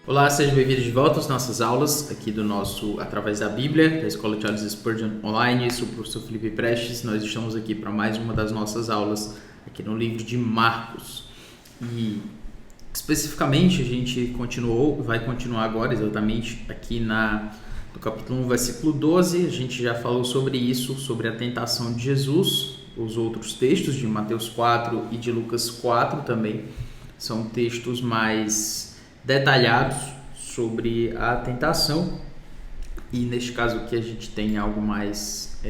Olá, sejam bem-vindos de volta às nossas aulas aqui do nosso Através da Bíblia, da Escola Charles Spurgeon Online. Eu sou o professor Felipe Prestes. Nós estamos aqui para mais uma das nossas aulas aqui no livro de Marcos. E especificamente a gente vai continuar agora exatamente aqui no capítulo 1, versículo 12. A gente já falou sobre isso, sobre a tentação de Jesus. Os outros textos de Mateus 4 e de Lucas 4 também são textos mais detalhados sobre a tentação, e neste caso aqui a gente tem algo mais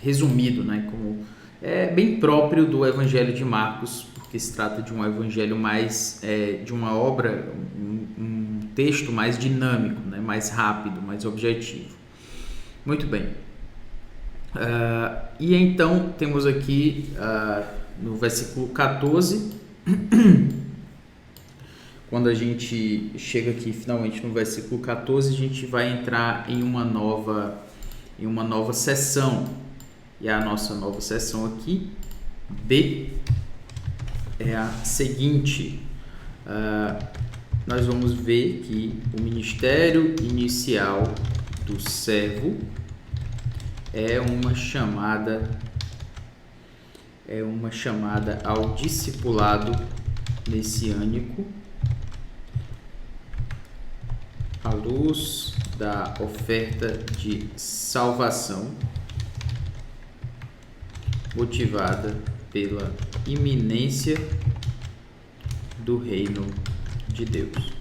resumido, né, como é bem próprio do Evangelho de Marcos, porque se trata de um evangelho mais de uma obra, um texto mais dinâmico, né, mais rápido, mais objetivo. Muito bem. E então temos aqui no versículo 14, quando a gente chega aqui finalmente no versículo 14, a gente vai entrar em uma nova sessão. E a nossa nova sessão aqui, B, é a seguinte. Nós vamos ver que o ministério inicial do servo é uma chamada ao discipulado messiânico, à luz da oferta de salvação motivada pela iminência do reino de Deus.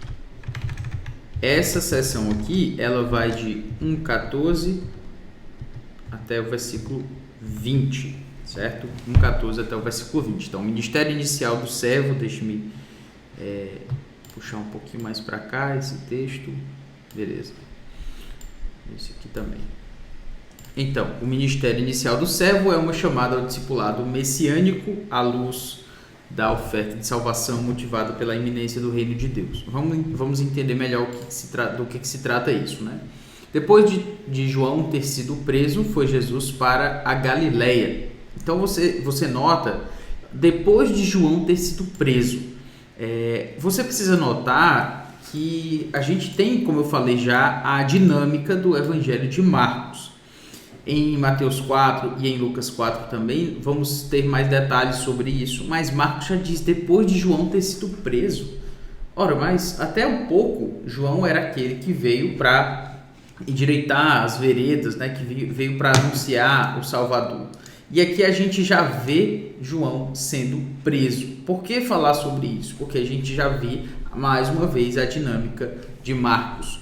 Essa seção aqui, ela vai de 1:14 até o versículo 20, certo? 1:14 até o versículo 20. Então, o ministério inicial do servo, deixe-me puxar um pouquinho mais para cá esse texto. Beleza. Esse aqui também. Então, o ministério inicial do servo é uma chamada ao discipulado messiânico à luz da oferta de salvação motivada pela iminência do reino de Deus. Vamos entender melhor do que se trata isso, né? Depois de João ter sido preso, foi Jesus para a Galileia. Então você nota, depois de João ter sido preso, você precisa notar que a gente tem, como eu falei já, a dinâmica do Evangelho de Marcos. Em Mateus 4 e em Lucas 4 também vamos ter mais detalhes sobre isso, mas Marcos já diz, depois de João ter sido preso. Ora, mas até um pouco, João era aquele que veio para endireitar as veredas, né, que veio para anunciar o Salvador. E aqui a gente já vê João sendo preso. Por que falar sobre isso? Porque a gente já vê mais uma vez a dinâmica de Marcos,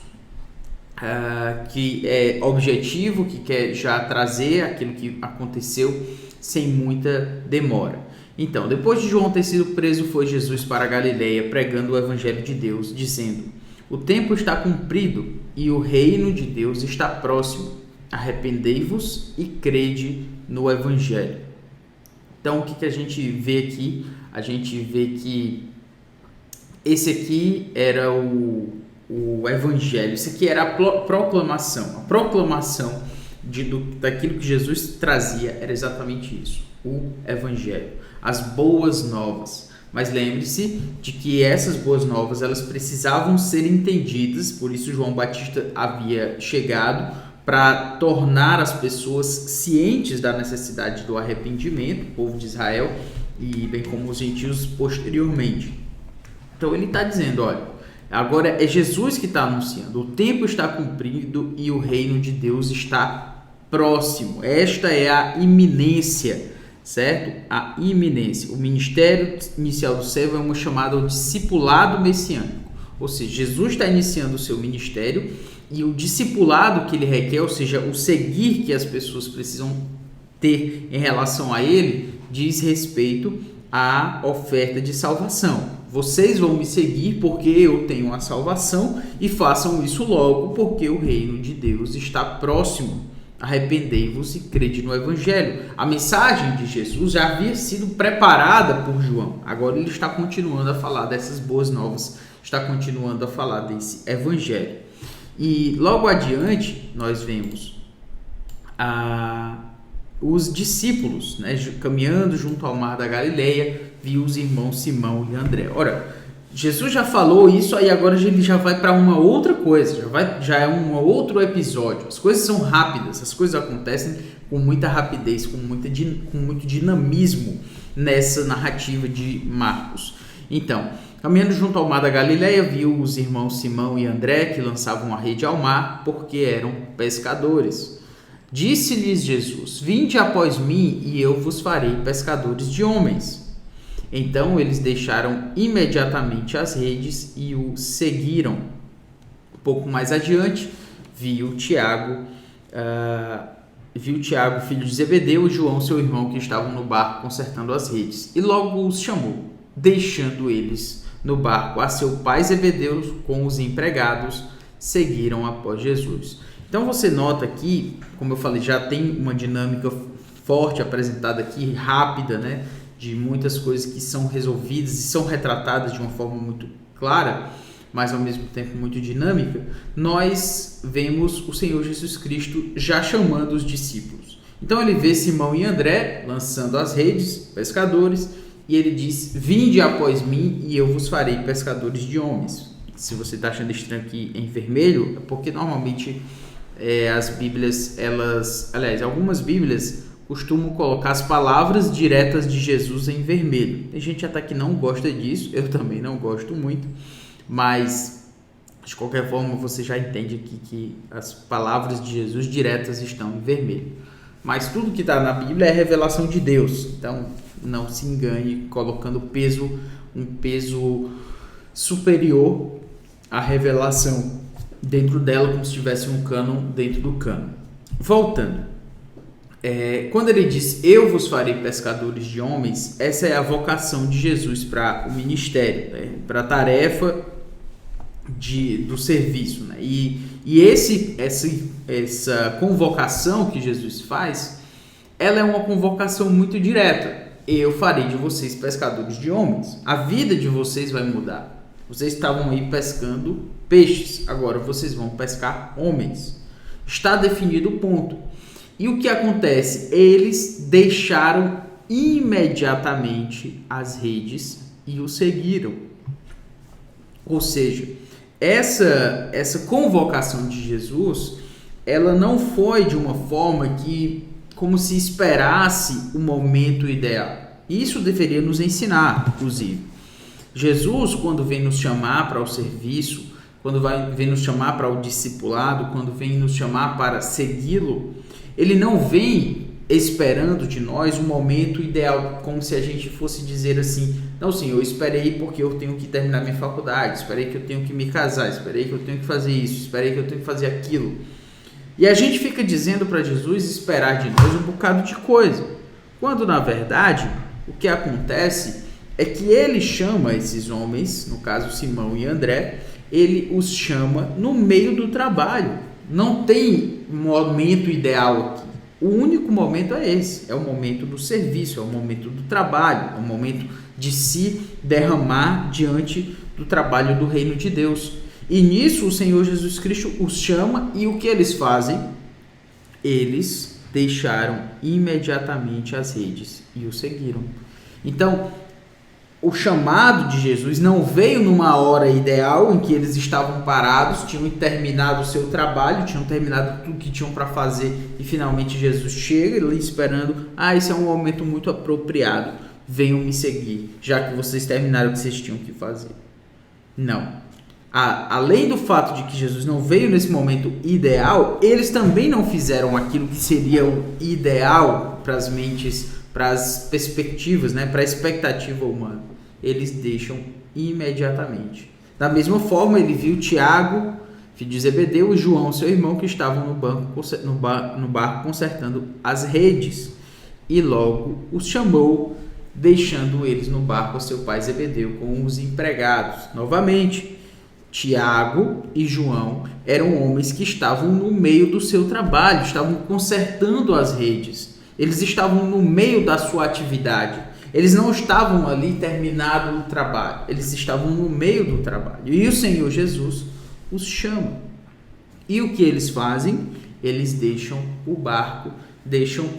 que é objetivo, que quer já trazer aquilo que aconteceu sem muita demora. Então, depois de João ter sido preso, foi Jesus para a Galileia, pregando o Evangelho de Deus, dizendo: o tempo está cumprido e o reino de Deus está próximo. Arrependei-vos e crede no Evangelho. Então, o que a gente vê aqui? A gente vê que esse aqui era o Evangelho, isso aqui era a proclamação. A proclamação daquilo que Jesus trazia era exatamente isso, o Evangelho, as boas novas. Mas lembre-se de que essas boas novas, elas precisavam ser entendidas, por isso João Batista havia chegado para tornar as pessoas cientes da necessidade do arrependimento, o povo de Israel, e bem como os gentios posteriormente. Então ele está dizendo, olha, agora é Jesus que está anunciando, o tempo está cumprido e o reino de Deus está próximo. Esta é a iminência, certo? A iminência. O ministério inicial do servo é uma chamada ao discipulado messiânico, ou seja, Jesus está iniciando o seu ministério e o discipulado que ele requer, ou seja, o seguir que as pessoas precisam ter em relação a ele, diz respeito à oferta de salvação. Vocês vão me seguir porque eu tenho a salvação e façam isso logo porque o reino de Deus está próximo. Arrependei-vos e crede no Evangelho. A mensagem de Jesus já havia sido preparada por João. Agora ele está continuando a falar dessas boas novas, está continuando a falar desse Evangelho. E logo adiante nós vemos os discípulos, né, caminhando junto ao mar da Galileia, viu os irmãos Simão e André. Ora, Jesus já falou isso, aí agora ele já vai para uma outra coisa, já é um outro episódio. As coisas são rápidas, as coisas acontecem com muita rapidez, com muito dinamismo nessa narrativa de Marcos. Então, caminhando junto ao mar da Galileia, viu os irmãos Simão e André, que lançavam a rede ao mar, porque eram pescadores. Disse-lhes Jesus: Vinde após mim, e eu vos farei pescadores de homens. Então eles deixaram imediatamente as redes e o seguiram. Um pouco mais adiante, viu Tiago, filho de Zebedeu, e João, seu irmão, que estavam no barco consertando as redes. E logo os chamou, deixando eles no barco a seu pai Zebedeu com os empregados, seguiram após Jesus. Então você nota aqui, como eu falei, já tem uma dinâmica forte apresentada aqui, rápida, né? De muitas coisas que são resolvidas e são retratadas de uma forma muito clara, mas ao mesmo tempo muito dinâmica. Nós vemos o Senhor Jesus Cristo já chamando os discípulos. Então ele vê Simão e André lançando as redes, pescadores, e ele diz: Vinde após mim e eu vos farei pescadores de homens. Se você está achando estranho aqui em vermelho, é porque normalmente as Bíblias, algumas Bíblias costumam colocar as palavras diretas de Jesus em vermelho. Tem gente até que não gosta disso, eu também não gosto muito, mas de qualquer forma você já entende aqui que as palavras de Jesus diretas estão em vermelho. Mas tudo que está na Bíblia é revelação de Deus, então não se engane colocando um peso superior à revelação dentro dela, como se tivesse um cânon dentro do cânon. Voltando. Quando ele diz, eu vos farei pescadores de homens, essa é a vocação de Jesus para o ministério, né? Para a tarefa do serviço. Né? Essa convocação que Jesus faz, ela é uma convocação muito direta. Eu farei de vocês pescadores de homens. A vida de vocês vai mudar. Vocês estavam aí pescando peixes, agora vocês vão pescar homens. Está definido o ponto. E o que acontece? Eles deixaram imediatamente as redes e o seguiram. Ou seja, essa convocação de Jesus, ela não foi de uma forma como se esperasse o momento ideal. Isso deveria nos ensinar, inclusive. Jesus, quando vem nos chamar para o serviço, quando vem nos chamar para o discipulado, quando vem nos chamar para segui-lo, ele não vem esperando de nós um momento ideal, como se a gente fosse dizer assim: não, Senhor, eu esperei porque eu tenho que terminar minha faculdade, esperei que eu tenho que me casar, esperei que eu tenho que fazer isso, esperei que eu tenho que fazer aquilo. E a gente fica dizendo para Jesus esperar de nós um bocado de coisa, quando na verdade o que acontece é que ele chama esses homens, no caso Simão e André, ele os chama no meio do trabalho. Não tem momento ideal aqui. O único momento é esse, é o momento do serviço, é o momento do trabalho, é o momento de se derramar diante do trabalho do reino de Deus. E nisso o Senhor Jesus Cristo os chama, e o que eles fazem? Eles deixaram imediatamente as redes e o seguiram. Então, o chamado de Jesus não veio numa hora ideal em que eles estavam parados, tinham terminado o seu trabalho, tinham terminado tudo que tinham para fazer, e finalmente Jesus chega ali esperando: esse é um momento muito apropriado, venham me seguir, já que vocês terminaram o que vocês tinham que fazer. Não. Além do fato de que Jesus não veio nesse momento ideal, eles também não fizeram aquilo que seria o ideal para as mentes, para as perspectivas, né, para a expectativa humana. Eles deixam imediatamente. Da mesma forma, ele viu Tiago, filho de Zebedeu, e João, seu irmão, que estavam no barco consertando as redes, e logo os chamou, deixando eles no barco a seu pai Zebedeu com os empregados. Novamente, Tiago e João eram homens que estavam no meio do seu trabalho, estavam consertando as redes, eles estavam no meio da sua atividade. Eles não estavam ali terminado o trabalho, eles estavam no meio do trabalho. E o Senhor Jesus os chama. E o que eles fazem? Eles deixam o barco, deixando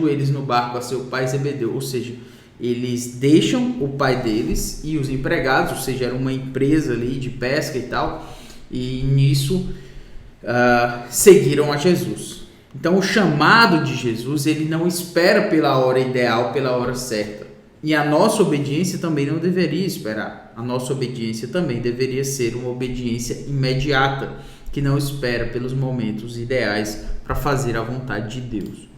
eles no barco a seu pai Zebedeu. Ou seja, eles deixam o pai deles e os empregados, ou seja, era uma empresa ali de pesca e tal, e nisso seguiram a Jesus. Então o chamado de Jesus, ele não espera pela hora ideal, pela hora certa. E a nossa obediência também não deveria esperar. A nossa obediência também deveria ser uma obediência imediata, que não espera pelos momentos ideais para fazer a vontade de Deus.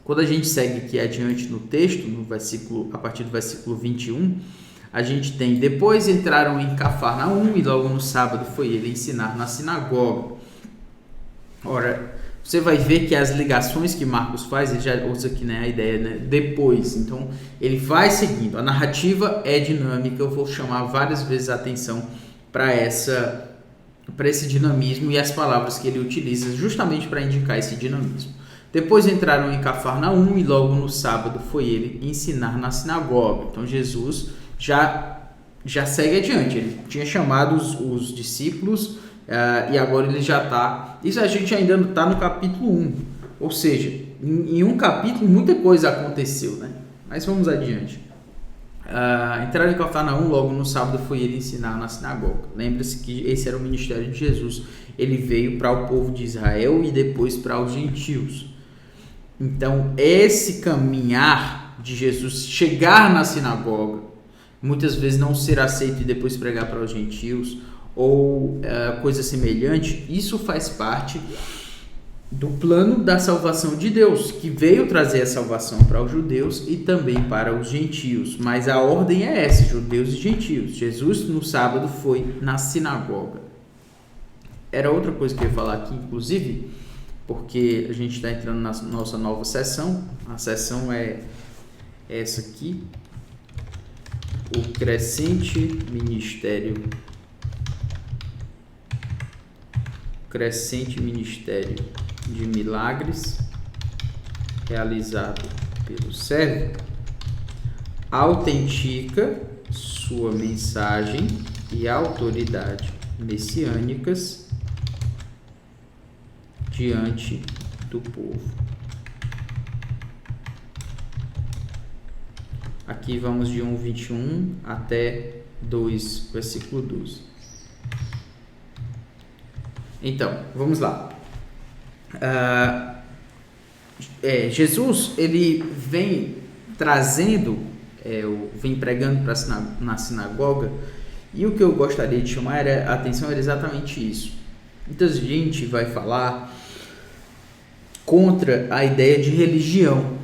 Quando a gente segue aqui adiante no texto, a partir do versículo 21, a gente tem: depois entraram em Cafarnaum e logo no sábado foi ele ensinar na sinagoga. Ora, você vai ver que as ligações que Marcos faz, ele já usa aqui, né, a ideia, né, depois. Então, ele vai seguindo. A narrativa é dinâmica. Eu vou chamar várias vezes a atenção para esse dinamismo e as palavras que ele utiliza justamente para indicar esse dinamismo. Depois entraram em Cafarnaum e logo no sábado foi ele ensinar na sinagoga. Então, Jesus já segue adiante. Ele tinha chamado os discípulos e agora ele já está... Isso a gente ainda está no capítulo 1. Ou seja, em um capítulo muita coisa aconteceu, né? Mas vamos adiante. Entraram em Cafarnaum, logo no sábado foi ele ensinar na sinagoga. Lembre-se que esse era o ministério de Jesus. Ele veio para o povo de Israel e depois para os gentios. Então, esse caminhar de Jesus, chegar na sinagoga, muitas vezes não ser aceito e depois pregar para os gentios, ou coisa semelhante, isso faz parte do plano da salvação de Deus, que veio trazer a salvação para os judeus e também para os gentios. Mas a ordem é essa, judeus e gentios. Jesus no sábado foi na sinagoga. Era outra coisa que eu ia falar aqui, inclusive, porque a gente está entrando na nossa nova sessão. A sessão é essa aqui: o crescente ministério de milagres realizado pelo servo autentica sua mensagem e autoridade messiânicas diante do povo. Aqui vamos de 1:21 até 2, versículo 12. Então, vamos lá. Jesus, ele vem trazendo, vem pregando na sinagoga, e o que eu gostaria de chamar a atenção era exatamente isso. Muita gente vai falar contra a ideia de religião,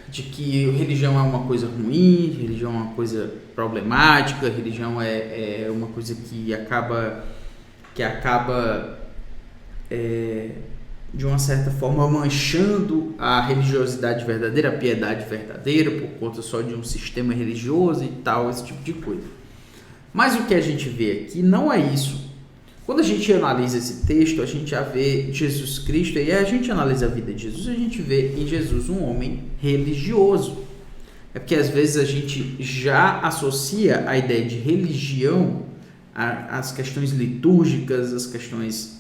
de que religião é uma coisa ruim, religião é uma coisa problemática, religião é uma coisa que acaba de uma certa forma manchando a religiosidade verdadeira, a piedade verdadeira, por conta só de um sistema religioso e tal, esse tipo de coisa. Mas o que a gente vê aqui não é isso. Quando a gente analisa esse texto, a gente já vê Jesus Cristo, e a gente analisa a vida de Jesus, a gente vê em Jesus um homem religioso. É porque às vezes a gente já associa a ideia de religião às questões litúrgicas, às questões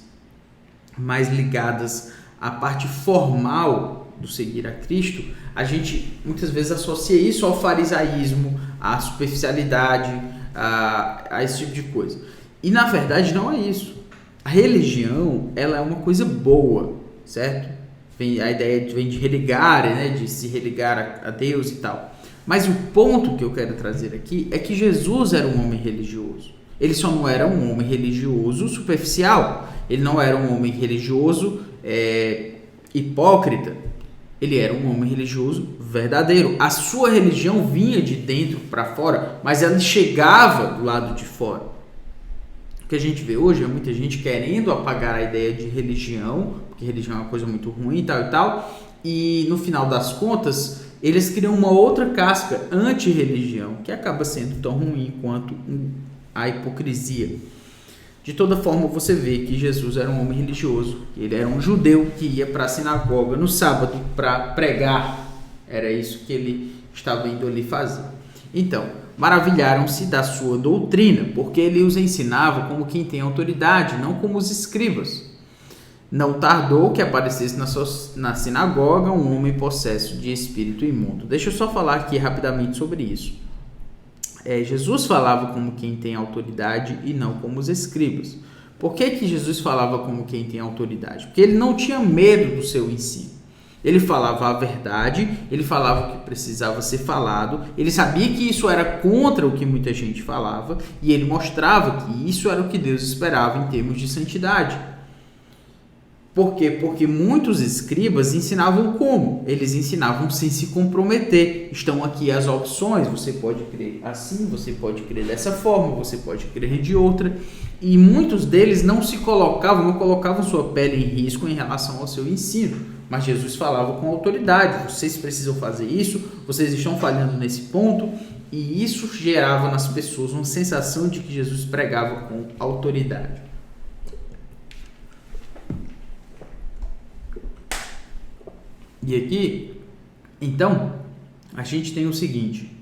mais ligadas à parte formal do seguir a Cristo. A gente muitas vezes associa isso ao farisaísmo, à superficialidade, a esse tipo de coisa. E na verdade não é isso. A religião, ela é uma coisa boa, certo? A ideia vem de religar, né? De se religar a Deus e tal. Mas o ponto que eu quero trazer aqui é que Jesus era um homem religioso. Ele só não era um homem religioso superficial. Ele não era um homem religioso hipócrita. Ele era um homem religioso verdadeiro. A sua religião vinha de dentro para fora, mas ela chegava do lado de fora. O que a gente vê hoje é muita gente querendo apagar a ideia de religião, porque religião é uma coisa muito ruim e tal, e no final das contas, eles criam uma outra casca anti-religião, que acaba sendo tão ruim quanto a hipocrisia. De toda forma, você vê que Jesus era um homem religioso, ele era um judeu que ia para a sinagoga no sábado para pregar. Era isso que ele estava indo ali fazer. Então, maravilharam-se da sua doutrina, porque ele os ensinava como quem tem autoridade, não como os escribas. Não tardou que aparecesse na sinagoga um homem possesso de espírito imundo. Deixa eu só falar aqui rapidamente sobre isso. Jesus falava como quem tem autoridade e não como os escribas. Por que Jesus falava como quem tem autoridade? Porque ele não tinha medo do seu ensino. Ele falava a verdade, ele falava o que precisava ser falado, ele sabia que isso era contra o que muita gente falava e ele mostrava que isso era o que Deus esperava em termos de santidade. Por quê? Porque muitos escribas ensinavam como? Eles ensinavam sem se comprometer. Estão aqui as opções, você pode crer assim, você pode crer dessa forma, você pode crer de outra. E muitos deles não colocavam sua pele em risco em relação ao seu ensino. Mas Jesus falava com autoridade, vocês precisam fazer isso, vocês estão falhando nesse ponto. E isso gerava nas pessoas uma sensação de que Jesus pregava com autoridade. E aqui, então, a gente tem o seguinte: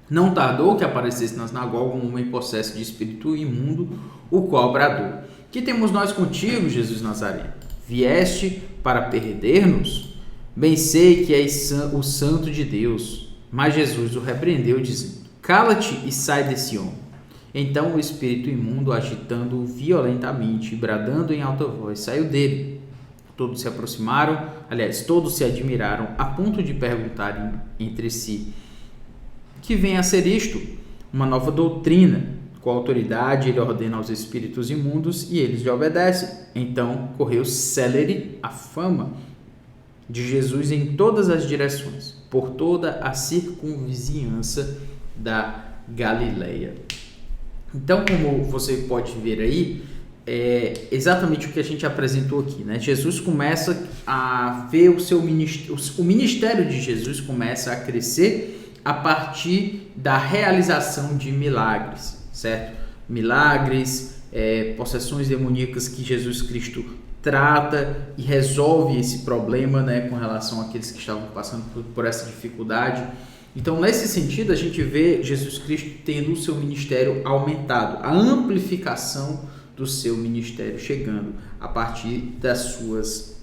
não tardou que aparecesse na sinagoga um homem possesso de espírito imundo, o qual bradou: que temos nós contigo, Jesus Nazareno? Vieste para perder-nos? Bem sei que és o santo de Deus. Mas Jesus o repreendeu, dizendo: cala-te e sai desse homem. Então o espírito imundo, agitando-o violentamente, bradando em alta voz, saiu dele. Todos se aproximaram, todos se admiraram, a ponto de perguntarem entre si: que vem a ser isto? Uma nova doutrina. Com autoridade ele ordena aos espíritos imundos e eles lhe obedecem. Então correu célere a fama de Jesus em todas as direções, por toda a circunvizinhança da Galileia. Então, como você pode ver aí, é exatamente o que a gente apresentou aqui, né? Jesus começa a ver o ministério de Jesus começa a crescer a partir da realização de milagres, certo? Milagres, possessões demoníacas que Jesus Cristo trata e resolve esse problema, né, com relação àqueles que estavam passando por essa dificuldade. Então, nesse sentido, a gente vê Jesus Cristo tendo o seu ministério aumentado, a amplificação do seu ministério chegando a partir das suas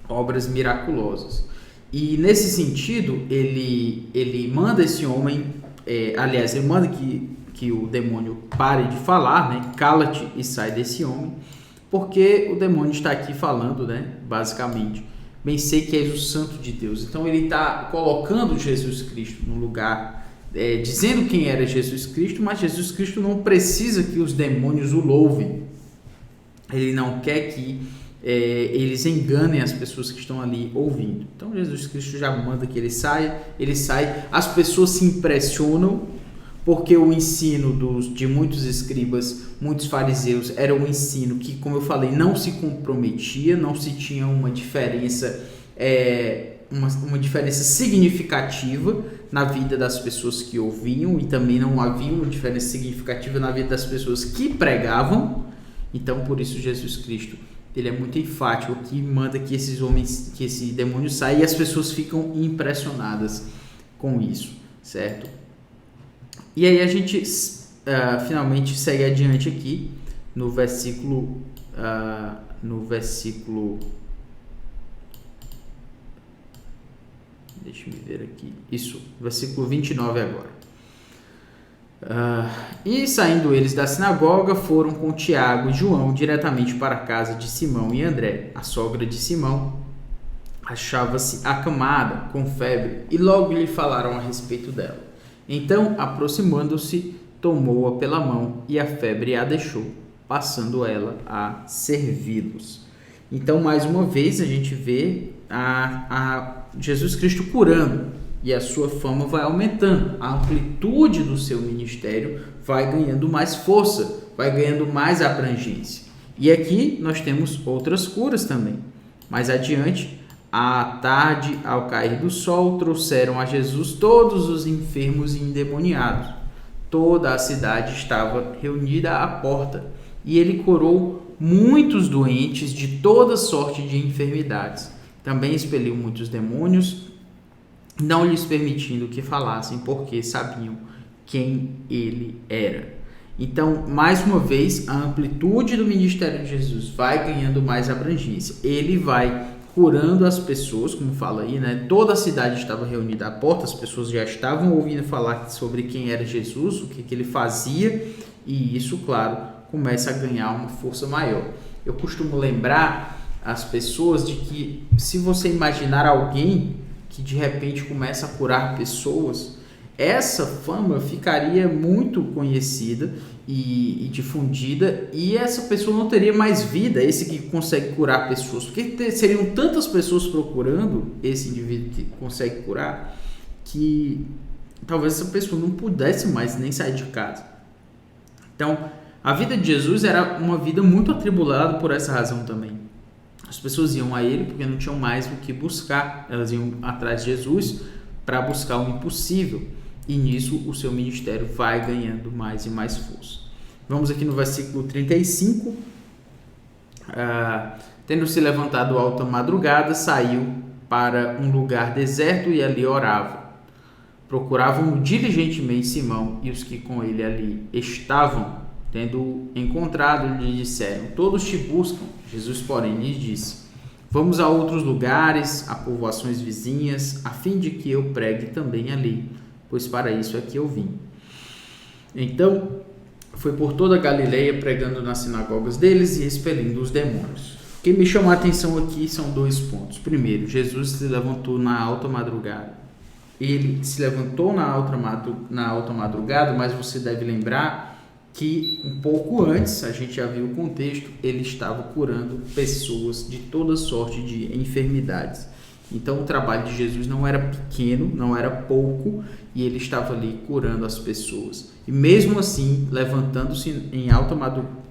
obras miraculosas. E nesse sentido, ele manda esse homem, ele manda que o demônio pare de falar, né? Cala-te e sai desse homem, porque o demônio está aqui falando, né? Basicamente, bem sei que és o santo de Deus. Então ele está colocando Jesus Cristo no lugar, dizendo quem era Jesus Cristo, mas Jesus Cristo não precisa que os demônios o louvem. Ele não quer que eles enganem as pessoas que estão ali ouvindo. Então Jesus Cristo já manda que ele sai, as pessoas se impressionam, porque o ensino de muitos escribas, muitos fariseus, era um ensino que, como eu falei, não se comprometia, não se tinha uma diferença, uma diferença significativa na vida das pessoas que ouviam, e também não havia uma diferença significativa na vida das pessoas que pregavam. Então, por isso, Jesus Cristo, ele é muito enfático, que manda que esse demônio saia, e as pessoas ficam impressionadas com isso, certo? E aí a gente finalmente segue adiante aqui no versículo deixa eu ver aqui, versículo 29 agora. E saindo eles da sinagoga, foram com Tiago e João diretamente para a casa de Simão e André. A sogra de Simão achava-se acamada, com febre, e logo lhe falaram a respeito dela. Então, aproximando-se, tomou-a pela mão e a febre a deixou, passando ela a servi-los. Então, mais uma vez, a gente vê a Jesus Cristo curando, e a sua fama vai aumentando, a amplitude do seu ministério vai ganhando mais força, vai ganhando mais abrangência. E aqui nós temos outras curas também. Mais adiante, à tarde, ao cair do sol, trouxeram a Jesus todos os enfermos e endemoniados. Toda a cidade estava reunida à porta, e ele curou muitos doentes de toda sorte de enfermidades. Também expeliu muitos demônios, não lhes permitindo que falassem, porque sabiam quem ele era. Então, mais uma vez, a amplitude do ministério de Jesus vai ganhando mais abrangência. Ele vai curando as pessoas, como fala aí, né? Toda a cidade estava reunida à porta, as pessoas já estavam ouvindo falar sobre quem era Jesus, o que ele fazia, e isso, claro, começa a ganhar uma força maior. Eu costumo lembrar as pessoas de que, se você imaginar alguém que de repente começa a curar pessoas, essa fama ficaria muito conhecida e difundida, e essa pessoa não teria mais vida, esse que consegue curar pessoas, porque seriam tantas pessoas procurando esse indivíduo que consegue curar, que talvez essa pessoa não pudesse mais nem sair de casa. Então, a vida de Jesus era uma vida muito atribulada por essa razão também. As pessoas iam a ele porque não tinham mais o que buscar, elas iam atrás de Jesus para buscar o impossível. E nisso o seu ministério vai ganhando mais e mais força. Vamos aqui no versículo 35. Tendo se levantado alta madrugada, saiu para um lugar deserto e ali orava. Procuravam diligentemente Simão e os que com ele ali estavam. Tendo encontrado, lhe disseram: todos te buscam. Jesus, porém, lhes disse: vamos a outros lugares, a povoações vizinhas, a fim de que eu pregue também ali, pois para isso é que eu vim. Então, foi por toda a Galileia pregando nas sinagogas deles e expelindo os demônios. O que me chamou a atenção aqui são dois pontos. Primeiro, Jesus se levantou na alta madrugada. Ele se levantou na alta madrugada, mas você deve lembrar que um pouco antes, a gente já viu o contexto, ele estava curando pessoas de toda sorte de enfermidades. Então o trabalho de Jesus não era pequeno, não era pouco, e ele estava ali curando as pessoas. E mesmo assim, levantando-se em alta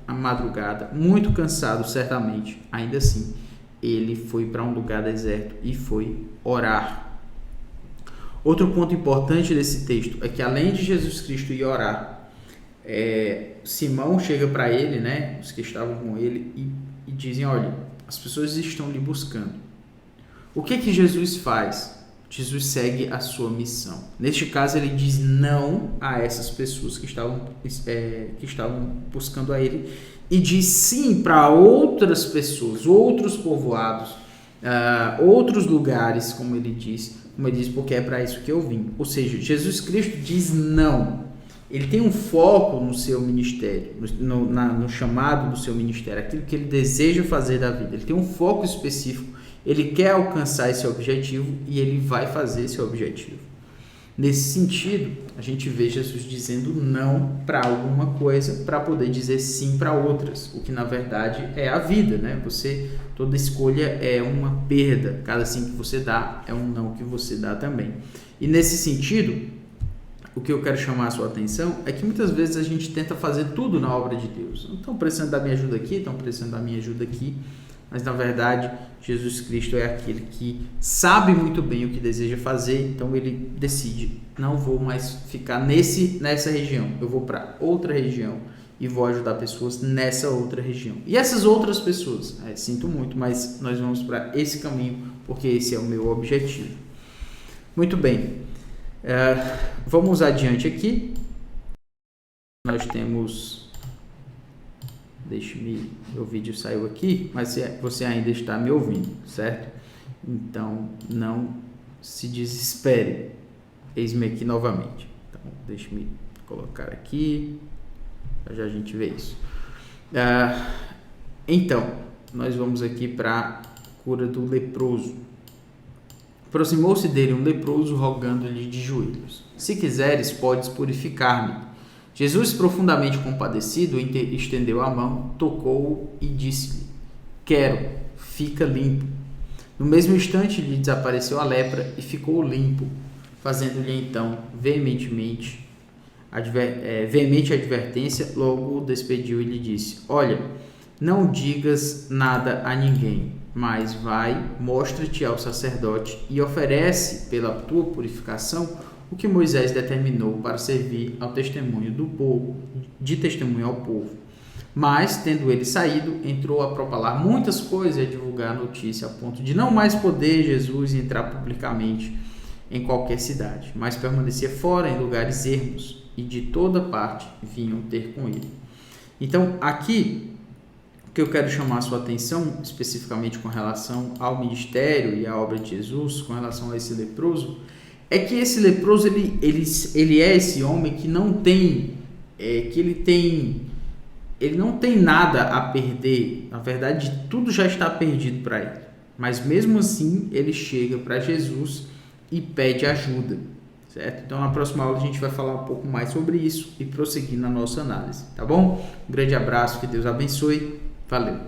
madrugada, muito cansado certamente, ainda assim, ele foi para um lugar deserto e foi orar. Outro ponto importante desse texto é que, além de Jesus Cristo ir orar, Simão chega para ele, né, os que estavam com ele, e dizem: olha, as pessoas estão lhe buscando. O que Jesus faz? Jesus segue a sua missão. Neste caso, ele diz não a essas pessoas que estavam buscando a ele, e diz sim para outras pessoas, outros povoados, outros lugares, como ele diz, porque é para isso que eu vim. Ou seja, Jesus Cristo diz não. Ele tem um foco no seu ministério, no chamado do seu ministério, aquilo que ele deseja fazer da vida. Ele tem um foco específico, ele quer alcançar esse objetivo e ele vai fazer esse objetivo. Nesse sentido, a gente vê Jesus dizendo não para alguma coisa para poder dizer sim para outras, o que na verdade é a vida, né? Toda escolha é uma perda, cada sim que você dá é um não que você dá também. E nesse sentido, o que eu quero chamar a sua atenção é que muitas vezes a gente tenta fazer tudo na obra de Deus. Não estão precisando da minha ajuda aqui, estão precisando da minha ajuda aqui, mas na verdade Jesus Cristo é aquele que sabe muito bem o que deseja fazer, então ele decide: não vou mais ficar nessa região, eu vou para outra região e vou ajudar pessoas nessa outra região. E essas outras pessoas, sinto muito, mas nós vamos para esse caminho porque esse é o meu objetivo. Muito bem. Vamos adiante aqui. Nós temos... meu vídeo saiu aqui, mas você ainda está me ouvindo, certo? Então não se desespere. Eis-me aqui novamente. Então, deixe-me colocar aqui, já a gente vê isso. Então, nós vamos aqui para a cura do leproso. Aproximou-se dele um leproso, rogando-lhe de joelhos: se quiseres, podes purificar-me. Jesus, profundamente compadecido, estendeu a mão, tocou-o e disse-lhe: quero, fica limpo. No mesmo instante lhe desapareceu a lepra e ficou limpo, fazendo-lhe então veemente advertência. Logo o despediu e lhe disse: olha, não digas nada a ninguém, mas vai, mostra-te ao sacerdote e oferece pela tua purificação o que Moisés determinou para servir ao testemunho do povo, de testemunho ao povo. Mas, tendo ele saído, entrou a propalar muitas coisas e a divulgar a notícia, a ponto de não mais poder Jesus entrar publicamente em qualquer cidade, mas permanecia fora em lugares ermos. e de toda parte vinham ter com ele. Então, aqui, o que eu quero chamar a sua atenção, especificamente com relação ao ministério e à obra de Jesus, com relação a esse leproso, é que esse leproso, ele é esse homem que não tem, ele não tem nada a perder. Na verdade, tudo já está perdido para ele. Mas mesmo assim, ele chega para Jesus e pede ajuda. Certo? Então, na próxima aula a gente vai falar um pouco mais sobre isso e prosseguir na nossa análise, tá bom? Um grande abraço, que Deus abençoe. Valeu!